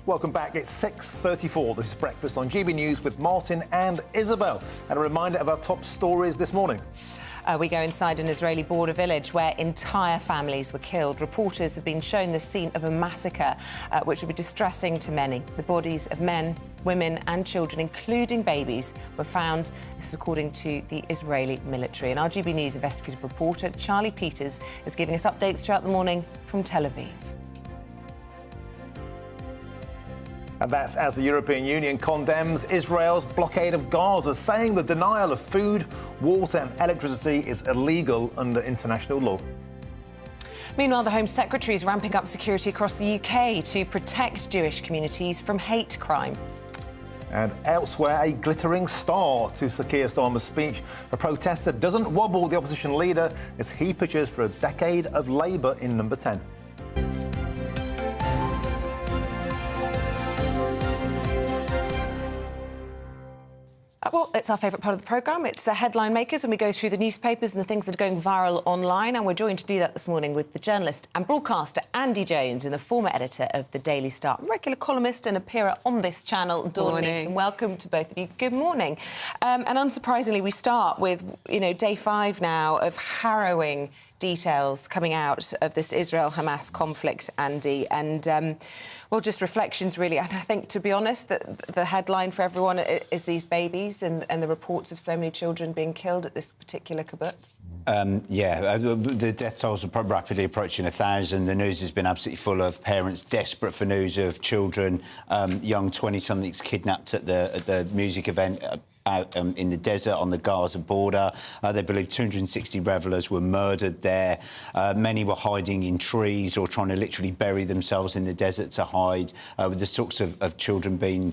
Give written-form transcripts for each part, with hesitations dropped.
Welcome back. It's 6:34. This is Breakfast on GB News with Martin and Isabel. And a reminder of our top stories this morning. We go inside an Israeli border village where entire families were killed. Reporters have been shown the scene of a massacre, which will be distressing to many. The bodies of men, women and children, including babies, were found. This is according to the Israeli military. And our GB News investigative reporter, Charlie Peters, is giving us updates throughout the morning from Tel Aviv. And that's as the European Union condemns Israel's blockade of Gaza, saying the denial of food, water and electricity is illegal under international law. Meanwhile, the Home Secretary is ramping up security across the UK to protect Jewish communities from hate crime. And elsewhere, a glittering star to Sir Keir Starmer's speech. A protester doesn't wobble the opposition leader as he pitches for a decade of Labour in number 10. Well, it's our favourite part of the programme. It's Headline Makers, when we go through the newspapers and the things that are going viral online. And we're joined to do that this morning with the journalist and broadcaster Andy Jones and the former editor of the Daily Star, regular columnist and appearer on this channel, Dawn Meeks. And welcome to both of you. Good morning. And unsurprisingly, we start with, day 5 now of harrowing details coming out of this Israel-Hamas conflict, Andy, and well, just reflections really. And I think, to be honest, that the headline for everyone is these babies and the reports of so many children being killed at this particular kibbutz. The death tolls are rapidly approaching 1,000. The news has been absolutely full of parents desperate for news of children, young 20-somethings kidnapped at the music event out in the desert on the Gaza border. They believe 260 revellers were murdered there. Many were hiding in trees or trying to literally bury themselves in the desert to hide, with the sorts of children being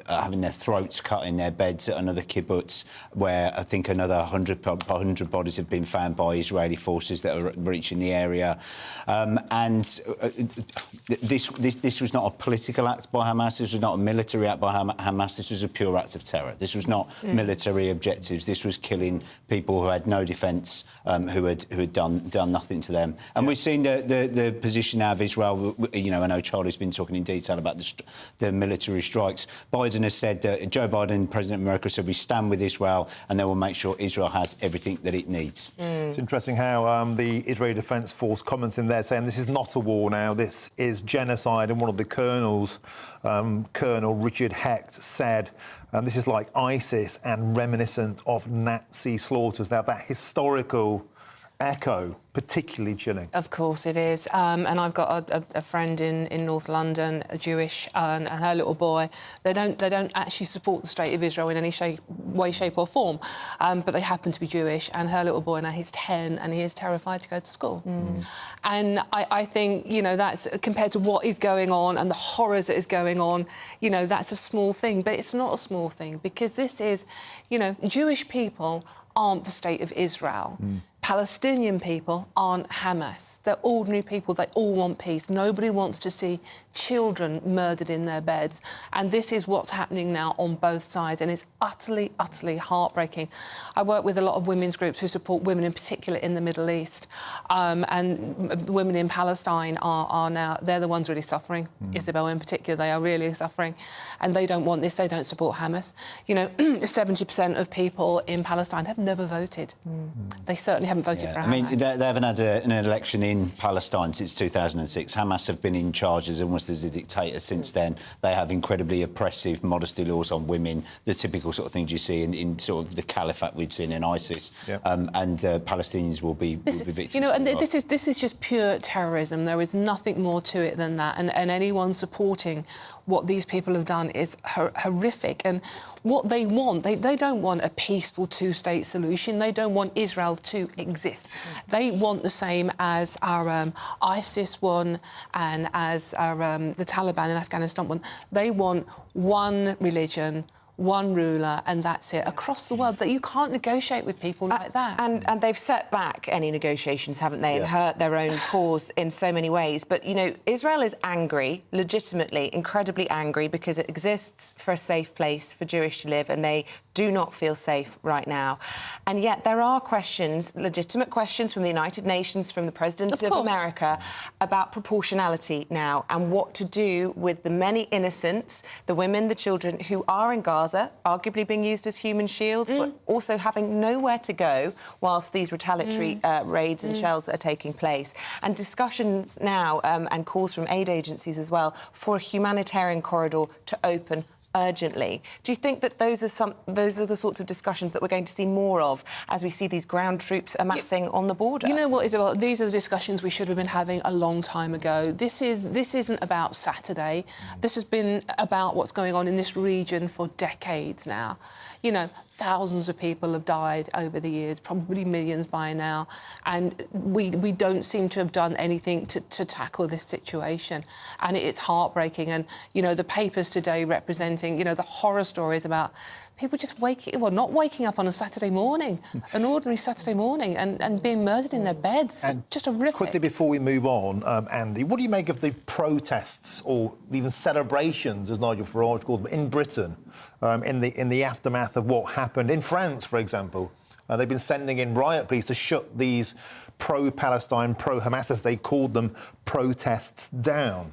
having their throats cut in their beds at another kibbutz, where I think another 100 bodies have been found by Israeli forces that are reaching the area. This was not a political act by Hamas. This was not a military act by Hamas. This was a pure act of terror. This was not military objectives. This was killing people who had no defence, who had done nothing to them. And we've seen the position now of Israel. I know Charlie's been talking in detail about the military strikes. Biden has said that Joe Biden, President of America, said we stand with Israel and they will make sure Israel has everything that it needs. It's interesting how the Israeli Defence Force comments in there saying this is not a war now, this is genocide. And one of the colonels, Colonel Richard Hecht, said this is like ISIS and reminiscent of Nazi slaughters. Now, that historical echo, particularly chilling. Of course it is. And I've got a friend in North London, a Jewish, and her little boy. They don't actually support the state of Israel in any way, shape or form, but they happen to be Jewish. And her little boy now, he's 10, and he is terrified to go to school. And I think, that's compared to what is going on and the horrors that is going on, that's a small thing. But it's not a small thing, because this is, Jewish people aren't the state of Israel. Palestinian people aren't Hamas. They're ordinary people. They all want peace. Nobody wants to see children murdered in their beds. And this is what's happening now on both sides, and it's utterly, utterly heartbreaking. I work with a lot of women's groups who support women, in particular in the Middle East. And women in Palestine are now, they're the ones really suffering. Isabel in particular, they are really suffering. And they don't want this. They don't support Hamas. 70% of people in Palestine have never voted. They certainly haven't voted for Hamas. I mean, they haven't had an election in Palestine since 2006. Hamas have been in charge almost as a dictator since then. They have incredibly oppressive modesty laws on women, the typical sort of things you see in sort of the caliphate we've seen in ISIS. And Palestinians will be victims. And this is just pure terrorism. There is nothing more to it than that. And anyone supporting what these people have done is horrific. And what they want, they don't want a peaceful two-state solution. They don't want Israel to exist. They want the same as our ISIS one and as our the Taliban in Afghanistan one. They want one religion, one ruler, and that's it, across the world, that you can't negotiate with people like that. And they've set back any negotiations, haven't they, and hurt their own cause in so many ways. But, you know, Israel is angry, legitimately, incredibly angry, because it exists for a safe place for Jewish to live, and they do not feel safe right now. And yet there are questions, legitimate questions from the United Nations, from the President of America, about proportionality now and what to do with the many innocents, the women, the children who are in Gaza, arguably being used as human shields, but also having nowhere to go whilst these retaliatory raids and shells are taking place. And discussions now, and calls from aid agencies as well, for a humanitarian corridor to open urgently. Do you think that those are the sorts of discussions that we're going to see more of as we see these ground troops amassing on the border? You know what, Isabel? These are the discussions we should have been having a long time ago. This isn't about Saturday. This has been about what's going on in this region for decades now. You know, thousands of people have died over the years, probably millions by now, and we don't seem to have done anything to tackle this situation. And it's heartbreaking. And, you know, the papers today representing, you know, the horror stories about people just not waking up on a Saturday morning, an ordinary Saturday morning, and being murdered in their beds. And just horrific. Quickly before we move on, Andy, what do you make of the protests or even celebrations, as Nigel Farage called them, in Britain, in the aftermath of what happened in France, for example? They've been sending in riot police to shut these pro-Palestine, pro-Hamas, as they called them, protests down.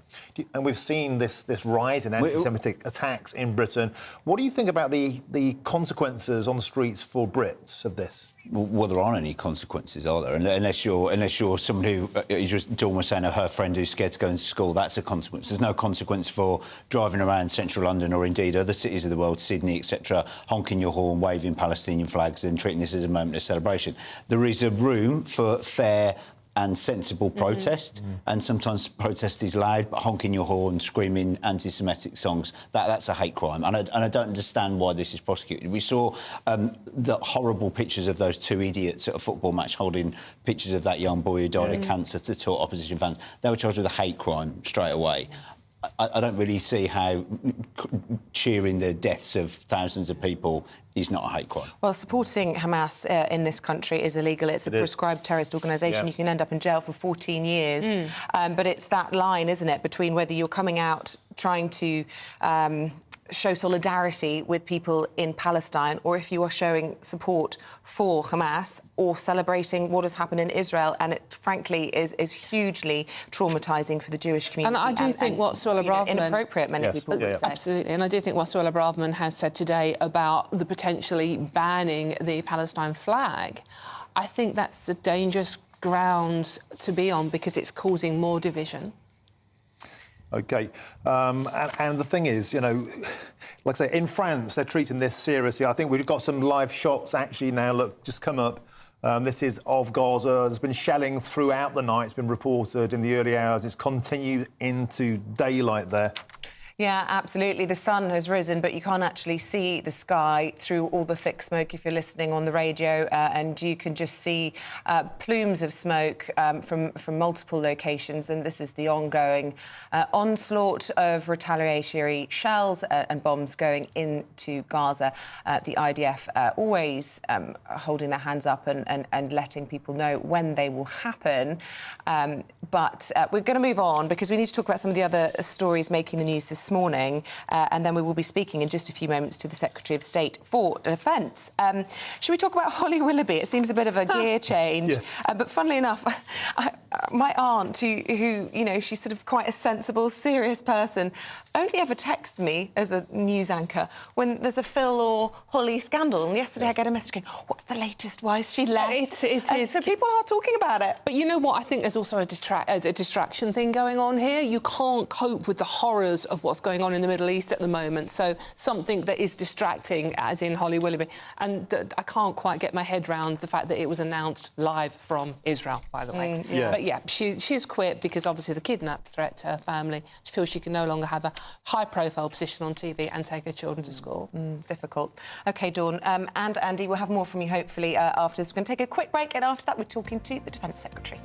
And we've seen this rise in anti-Semitic attacks in Britain. What do you think about the consequences on the streets for Brits of this? Well, there aren't any consequences, are there? Unless you're somebody who, just Dawn was saying, her friend who's scared to go into school, that's a consequence. There's no consequence for driving around central London or indeed other cities of the world, Sydney, etc., honking your horn, waving Palestinian flags and treating this as a moment of celebration. There is a room for fair and sensible protest, and sometimes protest is loud, but honking your horn, screaming anti-Semitic songs, that's a hate crime. And I don't understand why this is prosecuted. We saw the horrible pictures of those two idiots at a football match holding pictures of that young boy who died of cancer to taunt opposition fans. They were charged with a hate crime straight away. I don't really see how cheering the deaths of thousands of people is not a hate crime. Well, supporting Hamas in this country is illegal. It's a prescribed terrorist organisation. You can end up in jail for 14 years. But it's that line, isn't it, between whether you're coming out trying to show solidarity with people in Palestine, or if you are showing support for Hamas or celebrating what has happened in Israel. And it, frankly, is hugely traumatising for the Jewish community. And I do think what Suella Braverman... inappropriate, many people would say. Absolutely. And I do think what Suella Braverman has said today about the potentially banning the Palestine flag, I think that's the dangerous ground to be on, because it's causing more division. OK. And the thing is, you know, like I say, in France, they're treating this seriously. I think we've got some live shots, actually, now. Look, just come up. This is of Gaza. There's been shelling throughout the night. It's been reported in the early hours. It's continued into daylight there. Yeah, absolutely. The sun has risen, but you can't actually see the sky through all the thick smoke if you're listening on the radio, and you can just see plumes of smoke from multiple locations. And this is the ongoing onslaught of retaliatory shells and bombs going into Gaza. The IDF always holding their hands up and letting people know when they will happen. But we're going to move on, because we need to talk about some of the other stories making the news this morning, and then we will be speaking in just a few moments to the Secretary of State for Defence. Should we talk about Holly Willoughby? It seems a bit of a gear change, but funnily enough, my aunt, who you know, she's sort of quite a sensible, serious person, only ever texts me as a news anchor when there's a Phil or Holly scandal. And yesterday I get a message going, "What's the latest? Why is she left?" It is. So people are talking about it. But you know what? I think there's also a distraction thing going on here. You can't cope with the horrors of what's going on in the Middle East at the moment. So something that is distracting, as in Holly Willoughby. And I can't quite get my head round the fact that it was announced live from Israel, by the way. But yeah, she's quit because obviously the kidnap threat to her family. She feels she can no longer have a high-profile position on TV and take her children to school. Difficult. OK, Dawn. And Andy, we'll have more from you, hopefully, after this. We're going to take a quick break, and after that we're talking to the Defence Secretary.